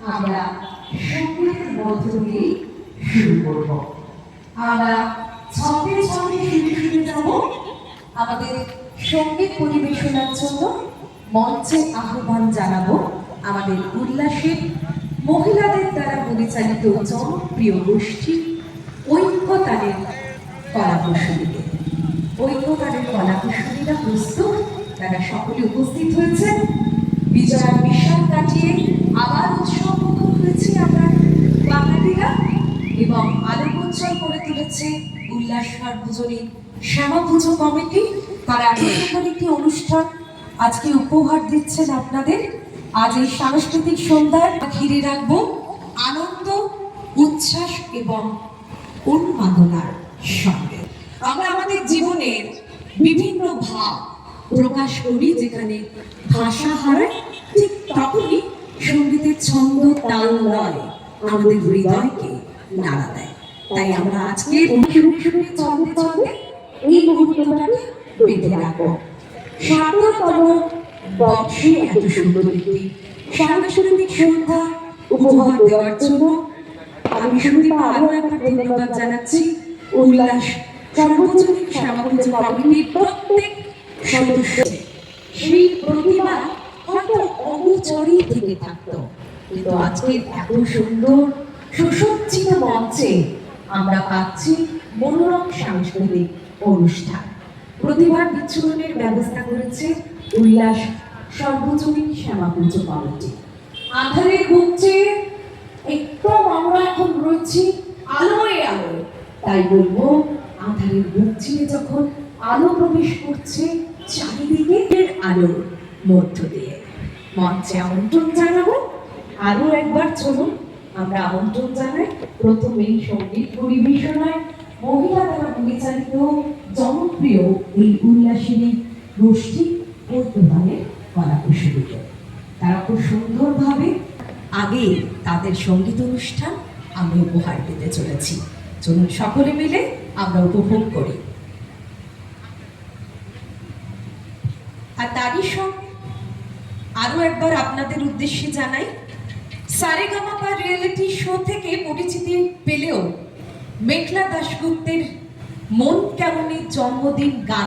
আমরা সঙ্গীতের মধ্য দিয়ে শুরু করব। আমরা ছন্দে ছন্দে শুনে যাব। আমাদের সঙ্গীত পরিবেশনার জন্য মঞ্চে আহ্বান জানাবো আমাদের উল্লাসের মহিলাদের দ্বারা পরিচালিত জনপ্রিয় গোষ্ঠী ঐক্যতানের কলাকুশলীদের। ঐক্যতানের কলাকুশলীরা প্রস্তুত, তারা সকলে উপস্থিত হয়েছেন। বিজয়ার বিশাল কাটিয়ে আবার উৎসবমুখর হয়েছি আমরা বাঙালিরা, এবং আলোকোজ্জ্বল করে তুলেছে উল্লাস সার্বজনীন শ্যামা পুজো কমিটি। তারা এত সুন্দর একটি অনুষ্ঠান আজকে উপহার দিচ্ছেন আপনাদের। আজ এই সাংস্কৃতিক সন্ধ্যায় ঘিরে রাখবো আনন্দ, উচ্ছ্বাস এবং উন্মাদনার সঙ্গে। আমরা আমাদের জীবনের বিভিন্ন ভাব প্রকাশ করি, যেখানে ভাষা হারায়, ঠিক তখনই সঙ্গীতের ছন্দ, তাল, লয় আমাদের হৃদয়কে নাড়া দেয়। তাই আমরা আজকে ছন্দে ছন্দে এই মুহূর্তটাকে বেঁধে রাখবো। ৭তম বর্ষে এত সুন্দর একটি সাংস্কৃতিক সন্ধ্যা উপহার দেওয়ার জন্য আমি সুদীপা আরো একবার ধন্যবাদ জানাচ্ছি উল্লাস সার্বজনীন শ্যামা পুজো কমিটির প্রত্যেক সদস্য। সেই প্রতিভা হয়তো অগোচরেই থেকে থাকতো, কিন্তু আজকে এত সুন্দর সুসজ্জিত মঞ্চে আমরা পাচ্ছি মনোরম সাংস্কৃতিক অনুষ্ঠান। প্রতিভার বিচ্ছুরণের ব্যবস্থা করেছে উল্লাস সর্বজনীন শ্যামা পুজো কমিটি। আধারের বুকে একদম আমরা এখন রয়েছি আলোয় আলোয়, তাই বলবো আধারের বুক চিরে যখন আলো প্রবেশ করছে চারিদিকে আলোর মধ্য দিয়ে মঞ্চে আমন্ত্রণ জানাবো। আরো একবার চলুন আমরা আমন্ত্রণ জানাই প্রথমেই সঙ্গীত পরিবেশনায় মহিলা দ্বারা পরিচালিত জনপ্রিয় এই উল্লাসিনী গোষ্ঠী ঐক্যতানের কলাকুশলীকে। তারা খুব সুন্দরভাবে আগে তাদের সঙ্গীত অনুষ্ঠান আমরা উপহার দিতে চলেছি। চলুন সকলে মিলে আমরা উপভোগ করি। আর তারই সঙ্গে আরো একবার আপনাদের উদ্দেশ্যে জানাই, সারেগামাপা রিয়েলিটি শো থেকে পরিচিতি পেলেও মেঘলা দাশগুপ্তের মন কেমনের জন্মদিন গান